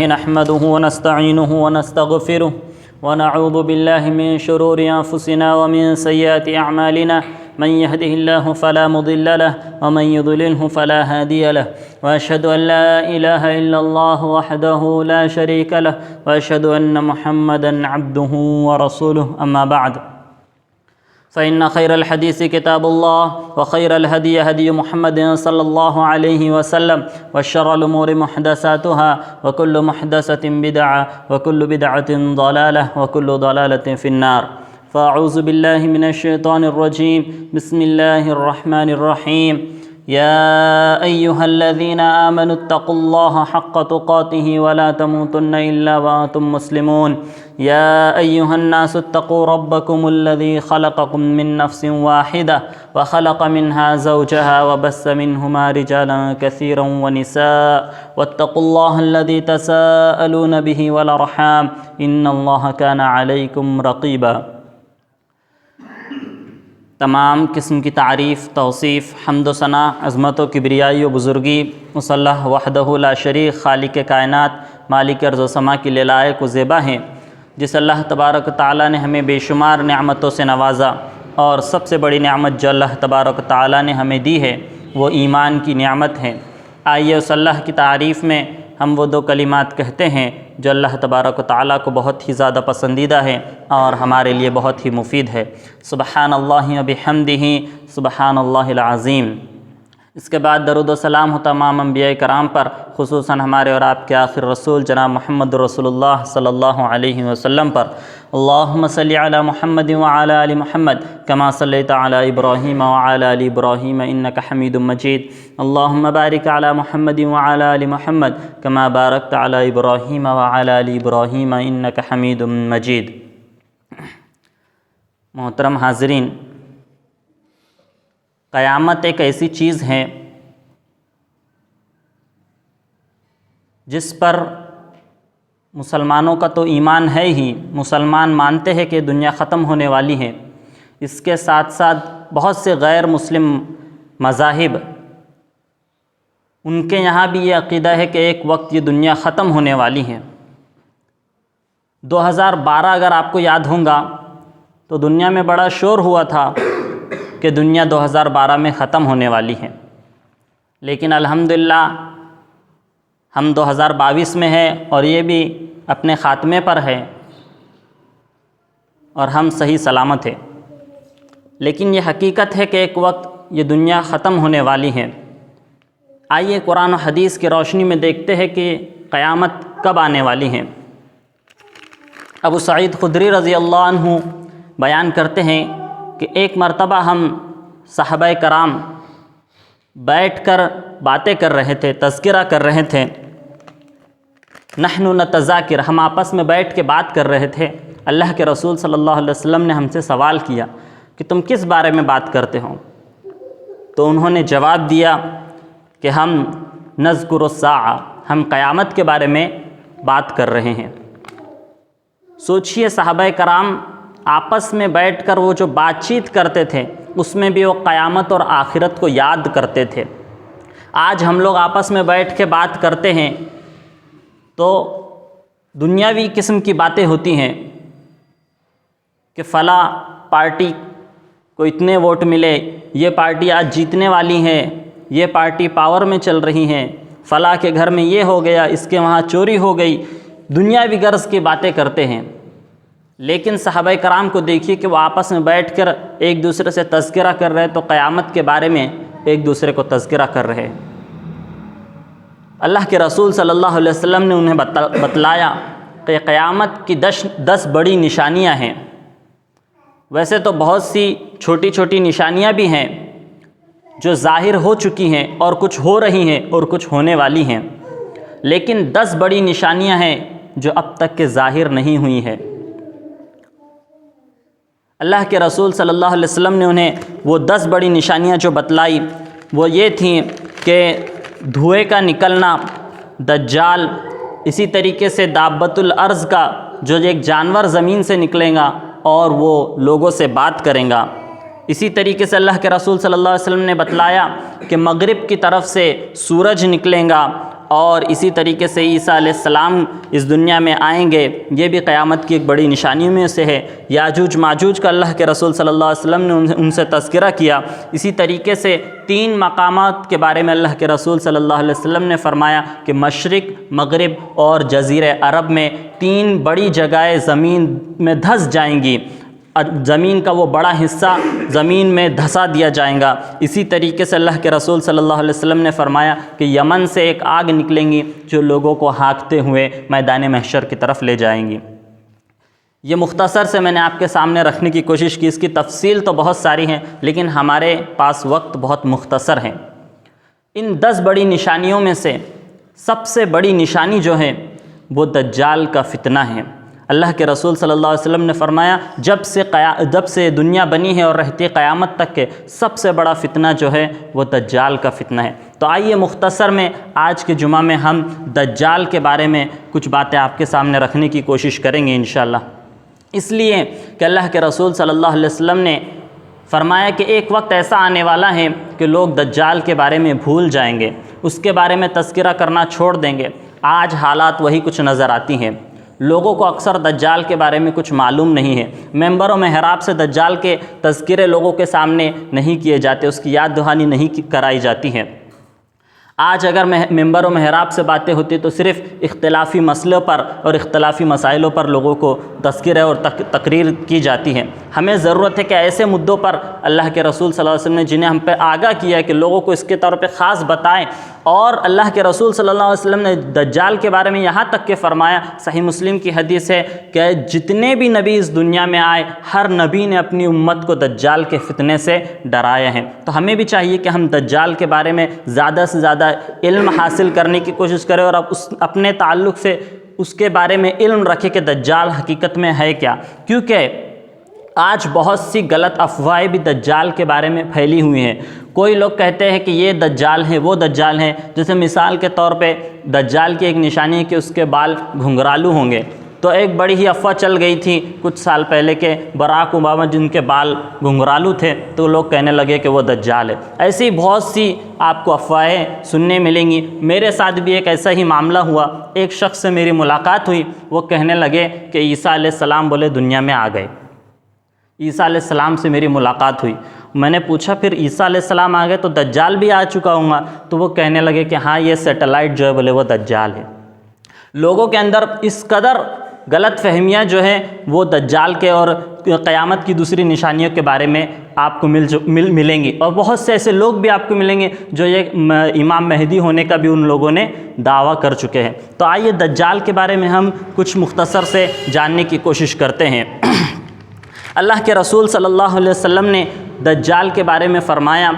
نحمده ونستعينه ونستغفره ونعوذ بالله من شرور أنفسنا ومن سيئات أعمالنا من يهده الله فلا مضل له ومن يضلله فلا هادي له وأشهد أن لا إله إلا الله وحده لا شريك له وأشهد أن محمدا عبده ورسوله أما بعد فإن خير الحديث كتاب الله وخير الهدي هدي محمد صلى الله عليه وسلم وشر الأمور محدثاتها وكل محدثة بدعة وكل بدعة ضلالة وكل ضلالة في النار فأعوذ بالله من الشيطان الرجيم بسم الله الرحمن الرحيم يا أيها الذين آمنوا اتقوا الله حق تقاته ولا تموتن إلا وأنتم مسلمون يا أيها الناس اتقوا ربكم الذي خلقكم من نفس واحدة وخلق منها زوجها وبث منهما رجالا كثيرا ونساء واتقوا الله الذي تساءلون به والأرحام إن الله كان عليكم رقيبا۔ تمام قسم کی تعریف، توصیف، حمد و ثنا، عظمت و کبریائی و بزرگی اس اللہ وحدہ لا شریک خالق کائنات مالک ارض و سما کی لائق و زیبا ہیں، جس اللہ تبارک و تعالیٰ نے ہمیں بے شمار نعمتوں سے نوازا، اور سب سے بڑی نعمت جو اللہ تبارک و تعالیٰ نے ہمیں دی ہے وہ ایمان کی نعمت ہے۔ آئیے اس اللہ کی تعریف میں ہم وہ دو کلمات کہتے ہیں جو اللہ تبارک و تعالیٰ کو بہت ہی زیادہ پسندیدہ ہے اور ہمارے لیے بہت ہی مفید ہے۔ سبحان اللہ و بحمدہ سبحان اللہ العظیم۔ اس کے بعد درود و سلام ہو تمام انبیاء کرام پر، خصوصاً ہمارے اور آپ کے آخر رسول جناب محمد رسول اللہ صلی اللہ علیہ وسلم پر۔ اللہم صلی علی محمد وعلی آل محمد کما صلیت علی ابراہیم وعلی آل ابراہیم انک حمید مجید۔ اللہم بارک علی محمد وعلی آل محمد کما بارکت علی ابراہیم وعلی آل ابراہیم انک حمید مجید۔ محترم حاضرین، قیامت ایک ایسی چیز ہے جس پر مسلمانوں کا تو ایمان ہے ہی، مسلمان مانتے ہیں کہ دنیا ختم ہونے والی ہے۔ اس کے ساتھ ساتھ بہت سے غیر مسلم مذاہب، ان کے یہاں بھی یہ عقیدہ ہے کہ ایک وقت یہ دنیا ختم ہونے والی ہے۔ 2012 اگر آپ کو یاد ہوگا تو دنیا میں بڑا شور ہوا تھا کہ دنیا 2012 میں ختم ہونے والی ہے، لیکن الحمدللہ ہم 2022 میں ہیں اور یہ بھی اپنے خاتمے پر ہے اور ہم صحیح سلامت ہیں۔ لیکن یہ حقیقت ہے کہ ایک وقت یہ دنیا ختم ہونے والی ہے۔ آئیے قرآن و حدیث کی روشنی میں دیکھتے ہیں کہ قیامت کب آنے والی ہے۔ ابو سعید خدری رضی اللہ عنہ بیان کرتے ہیں کہ ایک مرتبہ ہم صحابہ کرام بیٹھ کر باتیں کر رہے تھے، تذکرہ کر رہے تھے۔ نحن نتذاکر، ہم آپس میں بیٹھ کے بات کر رہے تھے۔ اللہ کے رسول صلی اللہ علیہ وسلم نے ہم سے سوال کیا کہ تم کس بارے میں بات کرتے ہو؟ تو انہوں نے جواب دیا کہ ہم نذکر الساعہ، ہم قیامت کے بارے میں بات کر رہے ہیں۔ سوچئے صحابہ کرام آپس میں بیٹھ کر وہ جو بات چیت کرتے تھے اس میں بھی وہ قیامت اور آخرت کو یاد کرتے تھے۔ آج ہم لوگ آپس میں بیٹھ کے بات کرتے ہیں تو دنیاوی قسم کی باتیں ہوتی ہیں کہ فلاں پارٹی کو اتنے ووٹ ملے، یہ پارٹی آج جیتنے والی ہے، یہ پارٹی پاور میں چل رہی ہے، فلاں کے گھر میں یہ ہو گیا، اس کے وہاں چوری ہو گئی، دنیاوی غرض کی باتیں کرتے ہیں۔ لیکن صحابہ کرام کو دیکھیے کہ وہ آپس میں بیٹھ کر ایک دوسرے سے تذکرہ کر رہے تو قیامت کے بارے میں ایک دوسرے کو تذکرہ کر رہے۔ اللہ کے رسول صلی اللہ علیہ وسلم نے انہیں بتلایا کہ قیامت کی 10 بڑی نشانیاں ہیں۔ ویسے تو بہت سی چھوٹی چھوٹی نشانیاں بھی ہیں جو ظاہر ہو چکی ہیں اور کچھ ہو رہی ہیں اور کچھ ہونے والی ہیں، لیکن 10 بڑی نشانیاں ہیں جو اب تک کے ظاہر نہیں ہوئی ہیں۔ اللہ کے رسول صلی اللہ علیہ وسلم نے انہیں وہ 10 بڑی نشانیاں جو بتلائی وہ یہ تھیں کہ دھوئے کا نکلنا، دجال، اسی طریقے سے دابۃ الارض کا جو ایک جانور زمین سے نکلے گا اور وہ لوگوں سے بات کریں گا۔ اسی طریقے سے اللہ کے رسول صلی اللہ علیہ وسلم نے بتلایا کہ مغرب کی طرف سے سورج نکلے گا اور اسی طریقے سے عیسیٰ علیہ السلام اس دنیا میں آئیں گے، یہ بھی قیامت کی ایک بڑی نشانیوں میں سے ہے۔ یاجوج ماجوج کا اللہ کے رسول صلی اللہ علیہ وسلم نے ان سے تذکرہ کیا۔ اسی طریقے سے 3 مقامات کے بارے میں اللہ کے رسول صلی اللہ علیہ وسلم نے فرمایا کہ مشرق، مغرب اور جزیرہ عرب میں 3 بڑی جگہیں زمین میں دھس جائیں گی، زمین کا وہ بڑا حصہ زمین میں دھسا دیا جائے گا۔ اسی طریقے سے اللہ کے رسول صلی اللہ علیہ وسلم نے فرمایا کہ یمن سے ایک آگ نکلیں گی جو لوگوں کو ہانکتے ہوئے میدان محشر کی طرف لے جائیں گی۔ یہ مختصر سے میں نے آپ کے سامنے رکھنے کی کوشش کی، اس کی تفصیل تو بہت ساری ہیں لیکن ہمارے پاس وقت بہت مختصر ہے۔ ان 10 بڑی نشانیوں میں سے سب سے بڑی نشانی جو ہے وہ دجال کا فتنہ ہے۔ اللہ کے رسول صلی اللہ علیہ وسلم نے فرمایا جب سے دنیا بنی ہے اور رہتی قیامت تک کے سب سے بڑا فتنہ جو ہے وہ دجال کا فتنہ ہے۔ تو آئیے مختصر میں آج کے جمعہ میں ہم دجال کے بارے میں کچھ باتیں آپ کے سامنے رکھنے کی کوشش کریں گے انشاءاللہ۔ اس لیے کہ اللہ کے رسول صلی اللہ علیہ وسلم نے فرمایا کہ ایک وقت ایسا آنے والا ہے کہ لوگ دجال کے بارے میں بھول جائیں گے، اس کے بارے میں تذکرہ کرنا چھوڑ دیں گے۔ آج حالات وہی کچھ نظر آتی ہیں، لوگوں کو اکثر دجال کے بارے میں کچھ معلوم نہیں ہے، ممبر و محراب سے دجال کے تذکرے لوگوں کے سامنے نہیں کیے جاتے، اس کی یاد دہانی نہیں کرائی جاتی ہے۔ آج اگر ممبر و محراب سے باتیں ہوتی تو صرف اختلافی مسئلوں پر اور اختلافی مسائلوں پر لوگوں کو تذکرہ اور تقریر کی جاتی ہے۔ ہمیں ضرورت ہے کہ ایسے مدعوں پر اللہ کے رسول صلی اللہ علیہ وسلم نے جنہیں ہم پہ آگاہ کیا ہے کہ لوگوں کو اس کے طور پہ خاص بتائیں، اور اللہ کے رسول صلی اللہ علیہ وسلم نے دجال کے بارے میں یہاں تک کہ فرمایا، صحیح مسلم کی حدیث ہے کہ جتنے بھی نبی اس دنیا میں آئے ہر نبی نے اپنی امت کو دجال کے فتنے سے ڈرایا ہے۔ تو ہمیں بھی چاہیے کہ ہم دجال کے بارے میں زیادہ سے زیادہ علم حاصل کرنے کی کوشش کریں اور اپنے تعلق سے اس کے بارے میں علم رکھیں کہ دجال حقیقت میں ہے کیا، کیونکہ آج بہت سی غلط افواہیں بھی دجال کے بارے میں پھیلی ہوئی ہیں۔ کوئی لوگ کہتے ہیں کہ یہ دجال ہے، وہ دجال ہے، جیسے مثال کے طور پہ دجال کی ایک نشانی ہے کہ اس کے بال گھنگرالو ہوں گے۔ تو ایک بڑی ہی افواہ چل گئی تھی کچھ سال پہلے کہ براک اوباما جن کے بال گھنگرالو تھے تو لوگ کہنے لگے کہ وہ دجال ہے۔ ایسی بہت سی آپ کو افواہیں سننے ملیں گی۔ میرے ساتھ بھی ایک ایسا ہی معاملہ ہوا، ایک شخص سے میری ملاقات ہوئی، وہ کہنے لگے کہ عیسیٰ علیہ السلام بولے دنیا میں آ گئے۔ عیسیٰ علیہ السلام سے میری ملاقات ہوئی، میں نے پوچھا پھر عیسیٰ علیہ السلام آ گئے تو دجال بھی آ چکا ہوں گا؟ تو وہ کہنے لگے کہ ہاں یہ سیٹلائٹ جو ہے بولے وہ دجال ہے۔ لوگوں کے اندر اس قدر غلط فہمیاں جو ہیں وہ دجال کے اور قیامت کی دوسری نشانیوں کے بارے میں آپ کو ملیں گی، اور بہت سے ایسے لوگ بھی آپ کو ملیں گے جو یہ امام مہدی ہونے کا بھی ان لوگوں نے دعویٰ کر چکے ہیں۔ تو آئیے دجال کے بارے میں ہم کچھ مختصر سے جاننے کی کوشش کرتے ہیں۔ اللہ کے رسول صلی اللہ علیہ وسلم نے دجال کے بارے میں فرمایا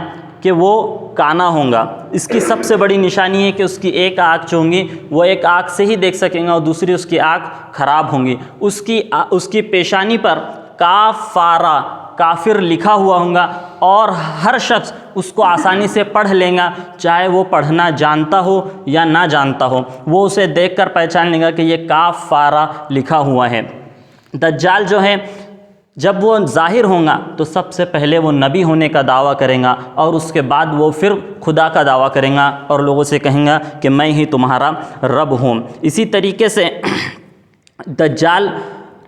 کہ وہ کانا ہوں گا۔ اس کی سب سے بڑی نشانی ہے کہ اس کی ایک آنکھ جو ہوں گی وہ ایک آنکھ سے ہی دیکھ سکیں گا اور دوسری اس کی آنکھ خراب ہوں گی۔ اس کی پیشانی پر کافارہ کافر لکھا ہوا ہوگا اور ہر شخص اس کو آسانی سے پڑھ لے گا، چاہے وہ پڑھنا جانتا ہو یا نہ جانتا ہو، وہ اسے دیکھ کر پہچان لے گا کہ یہ کافارہ لکھا ہوا ہے۔ دجال جو ہے جب وہ ظاہر ہوں گا تو سب سے پہلے وہ نبی ہونے کا دعویٰ کریں گا اور اس کے بعد وہ پھر خدا کا دعویٰ کریں گا اور لوگوں سے کہیں گا کہ میں ہی تمہارا رب ہوں۔ اسی طریقے سے دجال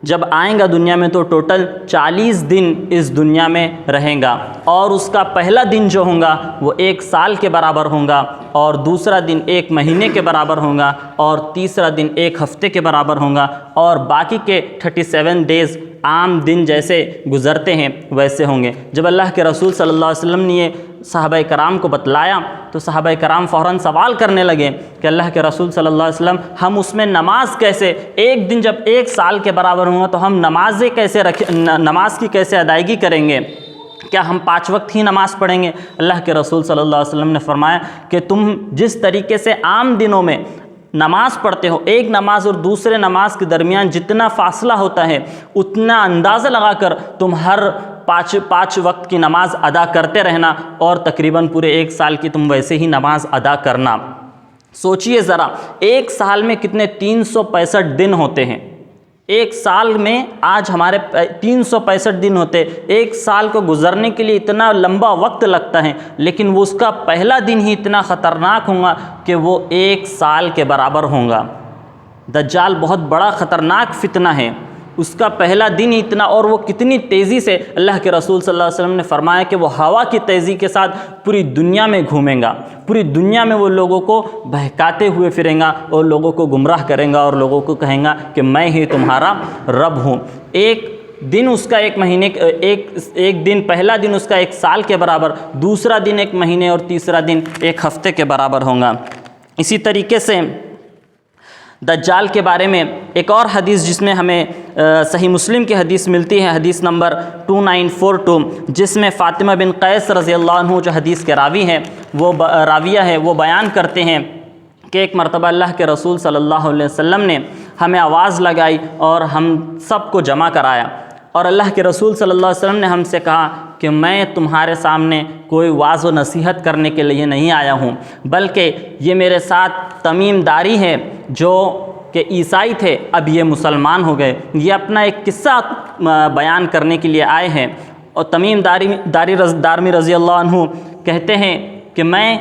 جب آئیں گا دنیا میں تو ٹوٹل 40 دن اس دنیا میں رہیں گا، اور اس کا پہلا دن جو ہوگا وہ 1 سال کے برابر ہوگا، اور دوسرا دن 1 مہینے کے برابر ہوگا، اور تیسرا دن 1 ہفتے کے برابر ہوگا، اور باقی کے 37 ڈیز عام دن جیسے گزرتے ہیں ویسے ہوں گے۔ جب اللہ کے رسول صلی اللہ علیہ وسلم نے یہ صحابہ کرام کو بتلایا تو صحابہ کرام فوراً سوال کرنے لگے کہ اللہ کے رسول صلی اللہ علیہ وسلم ہم اس میں نماز کیسے، ایک دن جب 1 سال کے برابر ہوں گا تو ہم نماز کی کیسے ادائیگی کریں گے؟ کیا ہم 5 وقت ہی نماز پڑھیں گے؟ اللہ کے رسول صلی اللہ علیہ وسلم نے فرمایا کہ تم جس طریقے سے عام دنوں میں نماز پڑھتے ہو، ایک نماز اور دوسرے نماز کے درمیان جتنا فاصلہ ہوتا ہے اتنا اندازہ لگا کر تم ہر 5 وقت کی نماز ادا کرتے رہنا، اور تقریباً پورے 1 سال کی تم ویسے ہی نماز ادا کرنا۔ سوچئے ذرا 1 سال میں کتنے 365 دن ہوتے ہیں، ایک سال میں آج ہمارے 365 دن ہوتے، ایک سال کو گزرنے کے لیے اتنا لمبا وقت لگتا ہے، لیکن وہ اس کا پہلا دن ہی اتنا خطرناک ہوگا کہ وہ ایک سال کے برابر ہوگا۔ دجال بہت بڑا خطرناک فتنہ ہے، اس کا پہلا دن اتنا، اور وہ کتنی تیزی سے، اللہ کے رسول صلی اللہ علیہ وسلم نے فرمایا کہ وہ ہوا کی تیزی کے ساتھ پوری دنیا میں گھومیں گا، پوری دنیا میں وہ لوگوں کو بہکاتے ہوئے پھریں گا اور لوگوں کو گمراہ کریں گا اور لوگوں کو کہیں گا کہ میں ہی تمہارا رب ہوں۔ ایک دن اس کا ایک مہینے، ایک دن، پہلا دن اس کا ایک سال کے برابر، دوسرا دن ایک مہینے، اور تیسرا دن ایک ہفتے کے برابر ہوگا۔ اسی طریقے سے دجال کے بارے میں ایک اور حدیث جس میں ہمیں صحیح مسلم کی حدیث ملتی ہے، حدیث نمبر 2942، جس میں فاطمہ بن قیس رضی اللہ عنہ جو حدیث کے راوی ہیں، وہ راویہ ہے، وہ بیان کرتے ہیں کہ ایک مرتبہ اللہ کے رسول صلی اللہ علیہ وسلم نے ہمیں آواز لگائی اور ہم سب کو جمع کرایا، اور اللہ کے رسول صلی اللہ علیہ وسلم نے ہم سے کہا کہ میں تمہارے سامنے کوئی واعظ و نصیحت کرنے کے لیے نہیں آیا ہوں، بلکہ یہ میرے ساتھ تمیم داری ہے جو کہ عیسائی تھے، اب یہ مسلمان ہو گئے، یہ اپنا ایک قصہ بیان کرنے کے لیے آئے ہیں۔ اور تمیم دارمی رضی اللہ عنہ کہتے ہیں کہ میں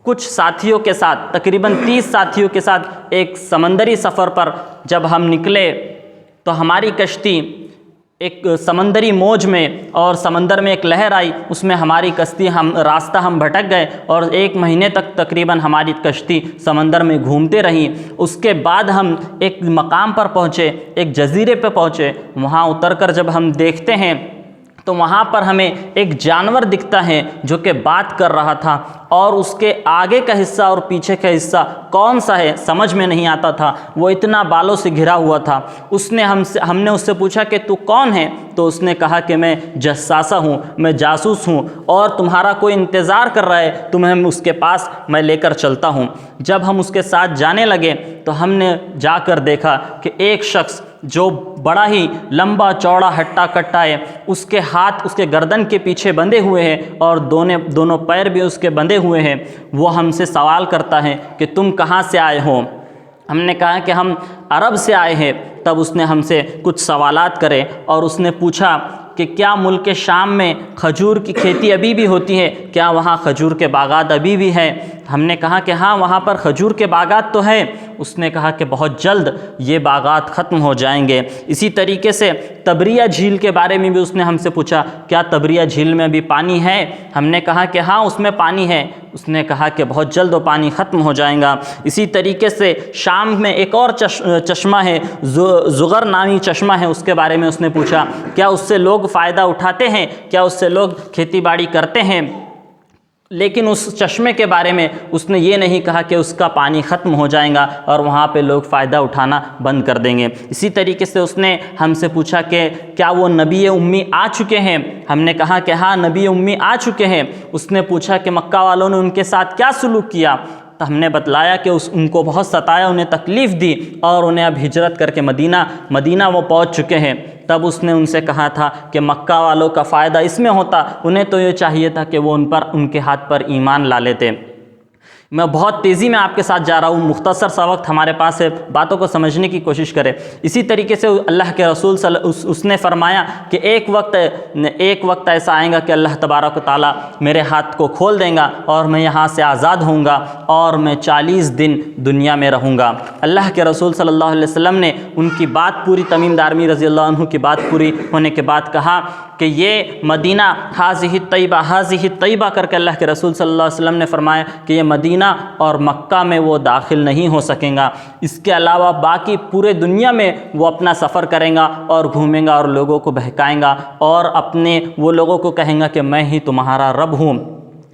کچھ ساتھیوں کے ساتھ، تقریباً 30 ساتھیوں کے ساتھ ایک سمندری سفر پر جب ہم نکلے تو ہماری کشتی ایک سمندری موج میں، اور سمندر میں ایک لہر آئی، اس میں ہماری کشتی راستہ ہم بھٹک گئے، اور ایک مہینے تک تقریباً ہماری کشتی سمندر میں گھومتے رہی۔ اس کے بعد ہم ایک مقام پر پہنچے، ایک جزیرے پہ پہنچے، وہاں اتر کر جب ہم دیکھتے ہیں تو وہاں پر ہمیں ایک جانور دکھتا ہے جو کہ بات کر رہا تھا، اور اس کے آگے کا حصہ اور پیچھے کا حصہ کون سا ہے سمجھ میں نہیں آتا تھا، وہ اتنا بالوں سے گھرا ہوا تھا۔ ہم نے اس سے پوچھا کہ تو کون ہے؟ تو اس نے کہا کہ میں جساسہ ہوں، میں جاسوس ہوں، اور تمہارا کوئی انتظار کر رہا ہے، تمہیں اس کے پاس میں لے کر چلتا ہوں۔ جب ہم اس کے ساتھ جانے لگے تو ہم نے جا کر دیکھا کہ ایک شخص جو بڑا ہی لمبا چوڑا ہٹا کٹا ہے، اس کے ہاتھ اس کے گردن کے پیچھے بندھے ہوئے ہیں، اور دونوں پیر بھی اس کے بندھے ہوئے ہیں۔ وہ ہم سے سوال کرتا ہے کہ تم کہاں سے آئے ہو؟ ہم نے کہا کہ ہم عرب سے آئے ہیں۔ تب اس نے ہم سے کچھ سوالات کرے، اور اس نے پوچھا کہ کیا ملک شام میں کھجور کی کھیتی ابھی بھی ہوتی ہے؟ کیا وہاں کھجور کے باغات ابھی بھی ہیں؟ ہم نے کہا کہ ہاں، وہاں پر کھجور کے باغات تو ہیں۔ اس نے کہا کہ بہت جلد یہ باغات ختم ہو جائیں گے۔ اسی طریقے سے تبریہ جھیل کے بارے میں بھی اس نے ہم سے پوچھا، کیا تبریہ جھیل میں بھی پانی ہے؟ ہم نے کہا کہ ہاں، اس میں پانی ہے۔ اس نے کہا کہ بہت جلد وہ پانی ختم ہو جائے گا۔ اسی طریقے سے شام میں ایک اور چشمہ ہے، زغر نامی چشمہ ہے، اس کے بارے میں اس نے پوچھا، کیا اس سے لوگ فائدہ اٹھاتے ہیں؟ کیا اس سے لوگ کھیتی باڑی کرتے ہیں؟ لیکن اس چشمے کے بارے میں اس نے یہ نہیں کہا کہ اس کا پانی ختم ہو جائے گا اور وہاں پہ لوگ فائدہ اٹھانا بند کر دیں گے۔ اسی طریقے سے اس نے ہم سے پوچھا کہ کیا وہ نبی امی آ چکے ہیں؟ ہم نے کہا کہ ہاں، نبی امی آ چکے ہیں۔ اس نے پوچھا کہ مکہ والوں نے ان کے ساتھ کیا سلوک کیا؟ تو ہم نے بتلایا کہ ان کو بہت ستایا، انہیں تکلیف دی، اور انہیں اب ہجرت کر کے مدینہ وہ پہنچ چکے ہیں۔ تب اس نے ان سے کہا تھا کہ مکہ والوں کا فائدہ اس میں ہوتا، انہیں تو یہ چاہیے تھا کہ وہ ان کے ہاتھ پر ایمان لا لیتے۔ میں بہت تیزی میں آپ کے ساتھ جا رہا ہوں، مختصر سا وقت ہمارے پاس ہے، باتوں کو سمجھنے کی کوشش کریں۔ اسی طریقے سے اللہ کے رسول اس نے فرمایا کہ ایک وقت ایسا آئے گا کہ اللہ تبارک و تعالیٰ میرے ہاتھ کو کھول دیں گا اور میں یہاں سے آزاد ہوں گا، اور میں 40 دن دنیا میں رہوں گا۔ اللہ کے رسول صلی اللہ علیہ وسلم نے ان کی بات پوری، تمیم دارمی رضی اللہ عنہ کی بات پوری ہونے کے بعد کہا کہ یہ مدینہ حاضہ طیبہ کر کے اللہ کے رسول صلی اللہ علیہ وسلم نے فرمایا کہ یہ مدینہ اور مکہ میں وہ داخل نہیں ہو سکیں گا، اس کے علاوہ باقی پورے دنیا میں وہ اپنا سفر کریں گا اور گھومیں گا اور لوگوں کو بہکائیں گا، اور وہ لوگوں کو کہیں گا کہ میں ہی تمہارا رب ہوں،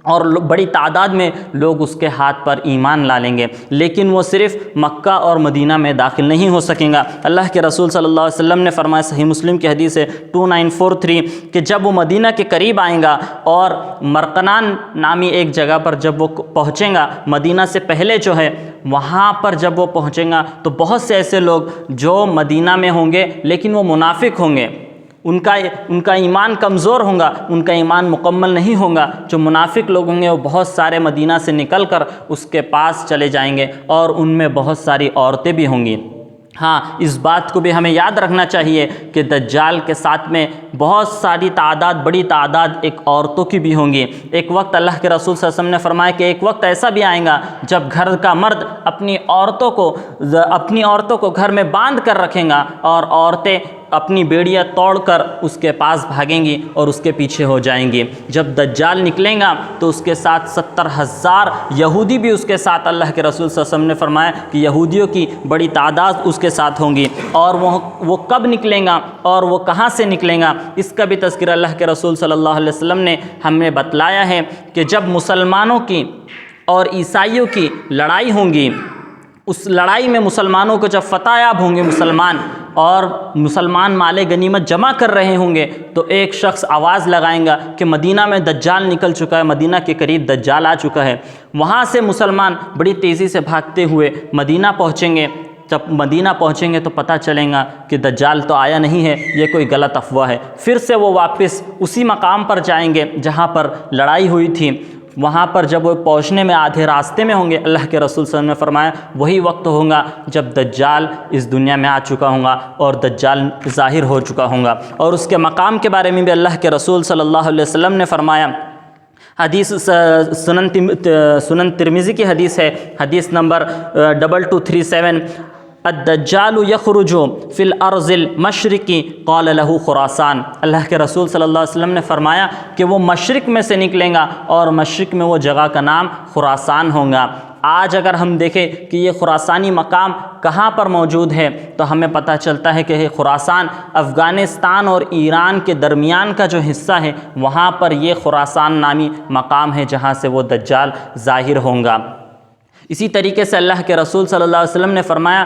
اور بڑی تعداد میں لوگ اس کے ہاتھ پر ایمان لا لیں گے، لیکن وہ صرف مکہ اور مدینہ میں داخل نہیں ہو سکیں گا۔ اللہ کے رسول صلی اللہ علیہ وسلم نے فرمایا، صحیح مسلم کی حدیث ہے 2943، کہ جب وہ مدینہ کے قریب آئیں گا اور مرقنان نامی ایک جگہ پر جب وہ پہنچیں گا، مدینہ سے پہلے جو ہے وہاں پر جب وہ پہنچیں گا تو بہت سے ایسے لوگ جو مدینہ میں ہوں گے لیکن وہ منافق ہوں گے، ان کا ایمان کمزور ہوگا، ان کا ایمان مکمل نہیں ہوگا۔ جو منافق لوگ ہوں گے وہ بہت سارے مدینہ سے نکل کر اس کے پاس چلے جائیں گے، اور ان میں بہت ساری عورتیں بھی ہوں گی۔ ہاں اس بات کو بھی ہمیں یاد رکھنا چاہیے کہ دجال کے ساتھ میں بہت ساری تعداد، بڑی تعداد ایک عورتوں کی بھی ہوں گی۔ ایک وقت اللہ کے رسول صلی اللہ علیہ وسلم نے فرمایا کہ ایک وقت ایسا بھی آئے گا جب گھر کا مرد اپنی عورتوں کو گھر میں باندھ کر رکھیں گا اور عورتیں اپنی بیڑیاں توڑ کر اس کے پاس بھاگیں گی اور اس کے پیچھے ہو جائیں گی۔ جب دجال نکلیں گا تو اس کے ساتھ 70,000 یہودی بھی اس کے ساتھ، اللہ کے رسول صلی اللہ علیہ وسلم نے فرمایا کہ یہودیوں کی بڑی تعداد اس کے ساتھ ہوں گی، اور وہ کب نکلیں گا اور وہ کہاں سے نکلیں گا اس کا بھی تذکرہ اللہ کے رسول صلی اللہ علیہ وسلم نے ہمیں بتلایا ہے کہ جب مسلمانوں کی اور عیسائیوں کی لڑائی ہوں گی، اس لڑائی میں مسلمانوں کو جب فتح یاب ہوں گے مسلمان مال غنیمت جمع کر رہے ہوں گے، تو ایک شخص آواز لگائیں گا کہ مدینہ میں دجال نکل چکا ہے، مدینہ کے قریب دجال آ چکا ہے۔ وہاں سے مسلمان بڑی تیزی سے بھاگتے ہوئے مدینہ پہنچیں گے۔ جب مدینہ پہنچیں گے تو پتہ چلے گا کہ دجال تو آیا نہیں ہے، یہ کوئی غلط افواہ ہے۔ پھر سے وہ واپس اسی مقام پر جائیں گے جہاں پر لڑائی ہوئی تھی۔ وہاں پر جب وہ پہنچنے میں آدھے راستے میں ہوں گے، اللہ کے رسول صلی اللہ علیہ وسلم نے فرمایا وہی وقت ہوگا جب دجال اس دنیا میں آ چکا ہوگا اور دجال ظاہر ہو چکا ہوگا۔ اور اس کے مقام کے بارے میں بھی اللہ کے رسول صلی اللہ علیہ وسلم نے فرمایا، حدیث سنن ترمذی کی حدیث ہے، حدیث نمبر 2237، الدجال یخرج فی الارض المشرقی قال له خراسان۔ اللہ کے رسول صلی اللہ علیہ وسلم نے فرمایا کہ وہ مشرق میں سے نکلیں گا اور مشرق میں وہ جگہ کا نام خراسان ہوگا۔ آج اگر ہم دیکھیں کہ یہ خراسانی مقام کہاں پر موجود ہے تو ہمیں پتہ چلتا ہے کہ یہ خراسان افغانستان اور ایران کے درمیان کا جو حصہ ہے، وہاں پر یہ خراسان نامی مقام ہے جہاں سے وہ دجال ظاہر ہوگا۔ اسی طریقے سے اللہ کے رسول صلی اللہ علیہ وسلم نے فرمایا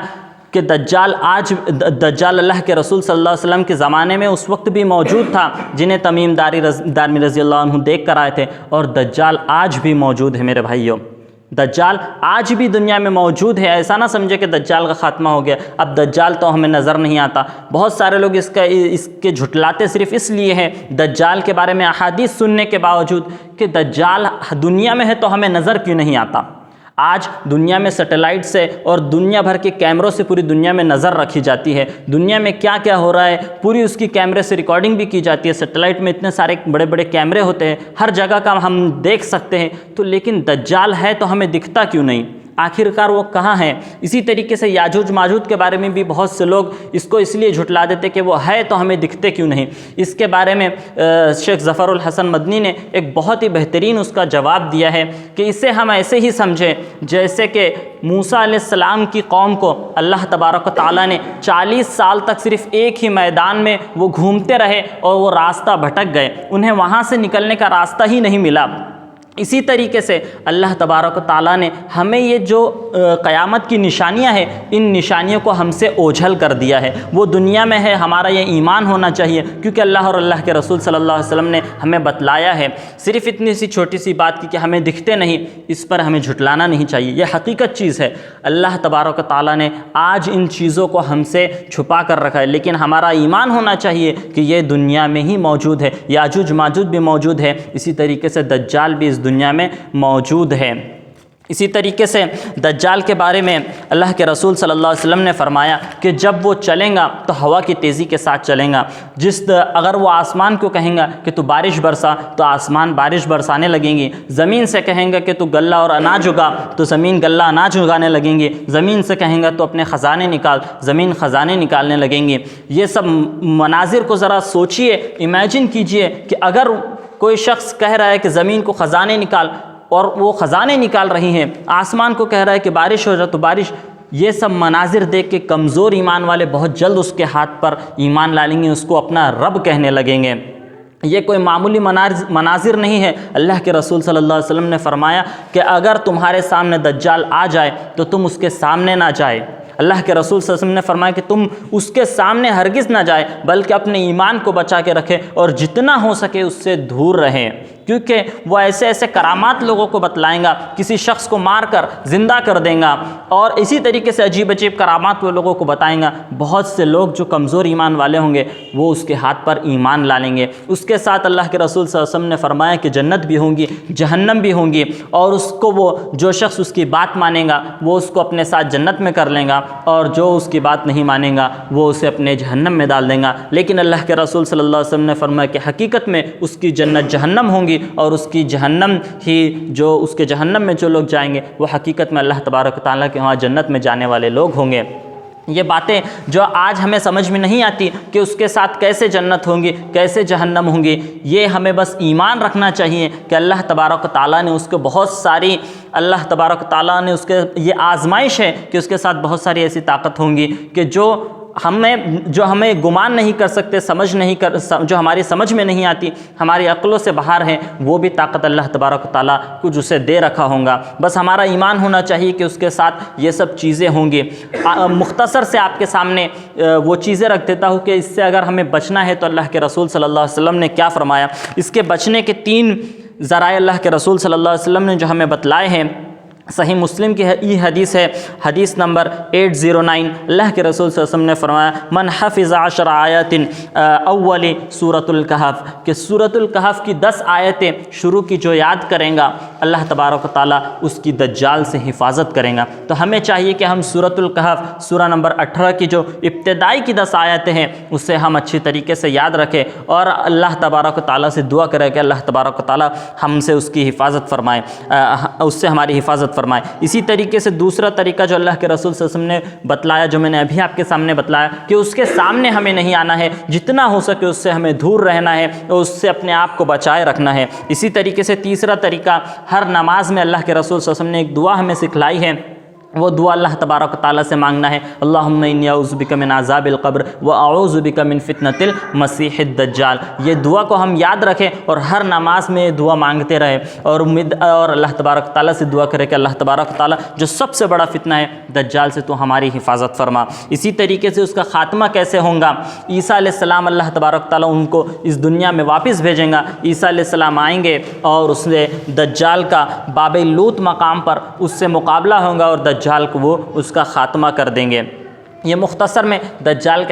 کہ دجال اللہ کے رسول صلی اللہ علیہ وسلم کے زمانے میں اس وقت بھی موجود تھا جنہیں تمیم دارمی رضی اللہ عنہ دیکھ کر آئے تھے، اور دجال آج بھی موجود ہے میرے بھائیوں۔ دجال آج بھی دنیا میں موجود ہے، ایسا نہ سمجھے کہ دجال کا خاتمہ ہو گیا، اب دجال تو ہمیں نظر نہیں آتا۔ بہت سارے لوگ اس کے جھٹلاتے صرف اس لیے ہیں دجال کے بارے میں احادیث سننے کے باوجود کہ دجال دنیا میں ہے تو ہمیں نظر کیوں نہیں آتا۔ آج دنیا میں سیٹلائٹ سے اور دنیا بھر کے کیمروں سے پوری دنیا میں نظر رکھی جاتی ہے، دنیا میں کیا کیا ہو رہا ہے پوری اس کی کیمرے سے ریکارڈنگ بھی کی جاتی ہے۔ سیٹلائٹ میں اتنے سارے بڑے بڑے کیمرے ہوتے ہیں، ہر جگہ کا ہم دیکھ سکتے ہیں، تو لیکن دجال ہے تو ہمیں دکھتا کیوں نہیں؟ آخرکار وہ کہاں ہے؟ اسی طریقے سے یاجوج ماجوج کے بارے میں بھی بہت سے لوگ اس کو اس لیے جھٹلا دیتے کہ وہ ہے تو ہمیں دکھتے کیوں نہیں۔ اس کے بارے میں شیخ ظفر الحسن مدنی نے ایک بہت ہی بہترین اس کا جواب دیا ہے کہ اسے ہم ایسے ہی سمجھیں جیسے کہ موسیٰ علیہ السلام کی قوم کو اللہ تبارک و تعالیٰ نے 40 سال تک صرف ایک ہی میدان میں وہ گھومتے رہے اور وہ راستہ بھٹک گئے، انہیں وہاں سے نکلنے کا راستہ ہی نہیں ملا۔ اسی طریقے سے اللہ تبارک و تعالیٰ نے ہمیں یہ جو قیامت کی نشانیاں ہیں، ان نشانیوں کو ہم سے اوجھل کر دیا ہے۔ وہ دنیا میں ہے، ہمارا یہ ایمان ہونا چاہیے، کیونکہ اللہ اور اللہ کے رسول صلی اللہ علیہ وسلم نے ہمیں بتلایا ہے۔ صرف اتنی سی چھوٹی سی بات کی کہ ہمیں دکھتے نہیں، اس پر ہمیں جھٹلانا نہیں چاہیے، یہ حقیقت چیز ہے۔ اللہ تبارک و تعالیٰ نے آج ان چیزوں کو ہم سے چھپا کر رکھا ہے، لیکن ہمارا ایمان ہونا چاہیے کہ یہ دنیا میں ہی موجود ہے، یاجوج ماجوج بھی موجود ہے، اسی طریقے سے دجال بھی اس دنیا میں موجود ہے۔ اسی طریقے سے دجال کے بارے میں اللہ کے رسول صلی اللہ علیہ وسلم نے فرمایا کہ جب وہ چلیں گا تو ہوا کی تیزی کے ساتھ چلیں گا، اگر وہ آسمان کو کہیں گا کہ تو بارش برسا تو آسمان بارش برسانے لگیں گی، زمین سے کہیں گا کہ تو غلہ اور اناج اگا تو زمین غلہ اناج اگانے لگیں گی، زمین سے کہیں گا تو اپنے خزانے نکال، زمین خزانے نکالنے لگیں گی۔ یہ سب مناظر کو ذرا سوچئے، امیجن کیجئے کہ اگر کوئی شخص کہہ رہا ہے کہ زمین کو خزانے نکال اور وہ خزانے نکال رہی ہیں، آسمان کو کہہ رہا ہے کہ بارش ہو جائے تو بارش، یہ سب مناظر دیکھ کے کمزور ایمان والے بہت جلد اس کے ہاتھ پر ایمان لا لیں گے، اس کو اپنا رب کہنے لگیں گے۔ یہ کوئی معمولی مناظر نہیں ہے۔ اللہ کے رسول صلی اللہ علیہ وسلم نے فرمایا کہ اگر تمہارے سامنے دجال آ جائے تو تم اس کے سامنے نہ جائے۔ اللہ کے رسول صلی اللہ علیہ وسلم نے فرمایا کہ تم اس کے سامنے ہرگز نہ جائے، بلکہ اپنے ایمان کو بچا کے رکھے اور جتنا ہو سکے اس سے دور رہیں۔ کیونکہ وہ ایسے ایسے کرامات لوگوں کو بتلائیں گا، کسی شخص کو مار کر زندہ کر دیں گا، اور اسی طریقے سے عجیب عجیب کرامات وہ لوگوں کو بتائیں گا۔ بہت سے لوگ جو کمزور ایمان والے ہوں گے وہ اس کے ہاتھ پر ایمان لا لیں گے۔ اس کے ساتھ اللہ کے رسول صلی اللہ علیہ وسلم نے فرمایا کہ جنت بھی ہوں گی، جہنم بھی ہوں گی، اور اس کو وہ جو شخص اس کی بات مانے گا وہ اس کو اپنے ساتھ جنت میں کر لیں گا، اور جو اس کی بات نہیں مانے گا وہ اسے اپنے جہنم میں ڈال دیں گا۔ لیکن اللہ کے رسول صلی اللہ علیہ وسلم نے فرمایا کہ حقیقت میں اس کی جنت جہنم ہوں گی، اور اس کی جہنم ہی جو اس کے جہنم میں جو لوگ جائیں گے وہ حقیقت میں اللہ تبارک و تعالیٰ کے وہاں جنت میں جانے والے لوگ ہوں گے۔ یہ باتیں جو آج ہمیں سمجھ میں نہیں آتی کہ اس کے ساتھ کیسے جنت ہوں گی، کیسے جہنم ہوں گی، یہ ہمیں بس ایمان رکھنا چاہیے کہ اللہ تبارک و تعالیٰ نے اس کو بہت ساری اللہ تبارک و تعالیٰ نے اس کے یہ آزمائش ہے کہ اس کے ساتھ بہت ساری ایسی طاقت ہوں گی کہ جو ہمیں گمان نہیں کر سکتے، جو ہماری سمجھ میں نہیں آتی، ہماری عقلوں سے باہر ہیں، وہ بھی طاقت اللہ تبارک و تعالیٰ کچھ اسے دے رکھا ہوگا۔ بس ہمارا ایمان ہونا چاہیے کہ اس کے ساتھ یہ سب چیزیں ہوں گی۔ مختصر سے آپ کے سامنے وہ چیزیں رکھ دیتا ہوں کہ اس سے اگر ہمیں بچنا ہے تو اللہ کے رسول صلی اللہ علیہ وسلم نے کیا فرمایا۔ اس کے بچنے کے 3 ذرائع اللہ کے رسول صلی اللہ علیہ وسلم نے جو ہمیں بتلائے ہیں۔ صحیح مسلم کی یہ حدیث ہے، حدیث نمبر 809، اللہ کے رسول صلی اللہ علیہ وسلم نے فرمایا من حفظ 10 آیات اول سورۃ الکہف، کہ سورۃ الکہف کی 10 آیتیں شروع کی جو یاد کریں گا اللہ تبارک و تعالیٰ اس کی دجال سے حفاظت کریں گا۔ تو ہمیں چاہیے کہ ہم سورۃ الکہف سورہ نمبر 18 کی جو ابتدائی کی 10 آیتیں ہیں اسے ہم اچھی طریقے سے یاد رکھیں، اور اللہ تبارک و تعالیٰ سے دعا کریں کہ اللہ تبارک و تعالیٰ ہم سے اس کی حفاظت فرمائے، اس سے ہماری حفاظت فرمائے۔ اسی طریقے سے دوسرا طریقہ جو اللہ کے رسول صلی اللہ علیہ وسلم نے بتلایا، جو میں نے ابھی آپ کے سامنے بتلایا، کہ اس کے سامنے ہمیں نہیں آنا ہے، جتنا ہو سکے اس سے ہمیں دور رہنا ہے، اور اس سے اپنے آپ کو بچائے رکھنا ہے۔ اسی طریقے سے تیسرا طریقہ، ہر نماز میں اللہ کے رسول صلی اللہ علیہ وسلم نے ایک دعا ہمیں سکھلائی ہے، وہ دعا اللہ تبارک و تعالیٰ سے مانگنا ہے، اللہم انی اعوذ بک من عذاب القبر واعوذ بک من فتنۃ المسیح الدجال۔ یہ دعا کو ہم یاد رکھیں اور ہر نماز میں یہ دعا مانگتے رہیں، اور اللہ تبارک و تعالیٰ سے دعا کریں کہ اللہ تبارک و تعالیٰ جو سب سے بڑا فتنہ ہے دجال سے تو ہماری حفاظت فرما۔ اسی طریقے سے اس کا خاتمہ کیسے ہوگا، عیسیٰ علیہ السلام اللہ تبارک و تعالیٰ ان کو اس دنیا میں واپس بھیجیں گا، عیسیٰ علیہ السلام آئیں گے اور اس نے دجال کا باب لوط مقام پر اس سے مقابلہ ہوگا، اور دجال کو وہ اس کا خاتمہ کر دیں گے۔ یہ مختصر میں دجال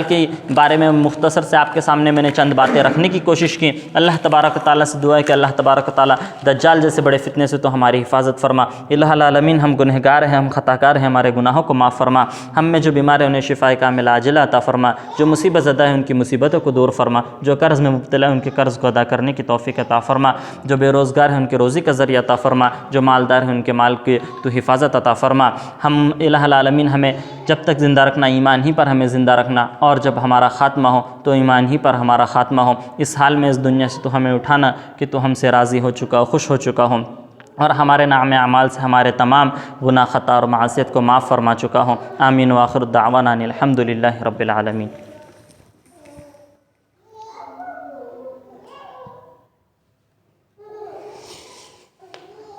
کے بارے میں مختصر سے آپ کے سامنے میں نے چند باتیں رکھنے کی کوشش کی۔ اللہ تبارک و تعالیٰ سے دعا ہے کہ اللہ تبارک و تعالیٰ دجال جیسے بڑے فتنے سے تو ہماری حفاظت فرما۔ الہ العالمین، ہم گنہگار ہیں، ہم خطا کار ہیں، ہمارے گناہوں کو معاف فرما۔ ہم میں جو بیمار ہیں انہیں شفائے کاملہ عاجلہ عطا فرما، جو مصیبت زدہ ہیں ان کی مصیبتوں کو دور فرما، جو قرض میں مبتلا ہیں ان کے قرض کو ادا کرنے کی توفیق عطا فرما، جو بے روزگار ہیں ان کے روزی کا ذریعہ عطا فرما، جو مالدار ہیں ان کے مال کی تو حفاظت عطا فرما۔ ہم الہ العالمین ہمیں جب تک زندہ رکھنا، ایمان ہی پر ہمیں زندہ رکھنا، اور جب ہمارا خاتمہ ہو تو ایمان ہی پر ہمارا خاتمہ ہو۔ اس حال میں اس دنیا سے تو ہمیں اٹھانا کہ تو ہم سے راضی ہو چکا ہو، خوش ہو چکا ہو، اور ہمارے نام اعمال سے ہمارے تمام گناہ خطا اور معصیت کو معاف فرما چکا ہو۔ آمین وآخر دعوانا ان الحمد للہ رب العالمین۔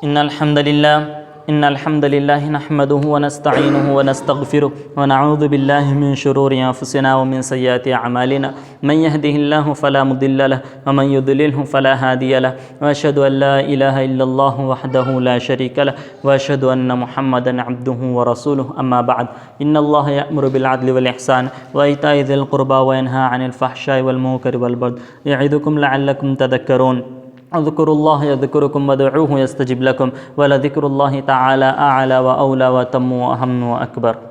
إن الحمد لله نحمده ونستعينه ونستغفره ونعوذ بالله من شرور أنفسنا ومن سيئات أعمالنا، من يهده الله فلا مضل له ومن يضلله فلا هادي له، وأشهد أن لا إله إلا الله وحده لا شريك له، وأشهد أن محمدا عبده ورسوله، أما بعد، إن الله يأمر بالعدل والإحسان وإيتاء ذي القربى وينهى عن الفحشاء والمنكر والبغي يعظكم لعلكم تذكرون، اذكروا الله يذكركم وادعوه يستجب لكم، ولذكر الله تعالى أعلى وأولى وأتم وأهم وأكبر۔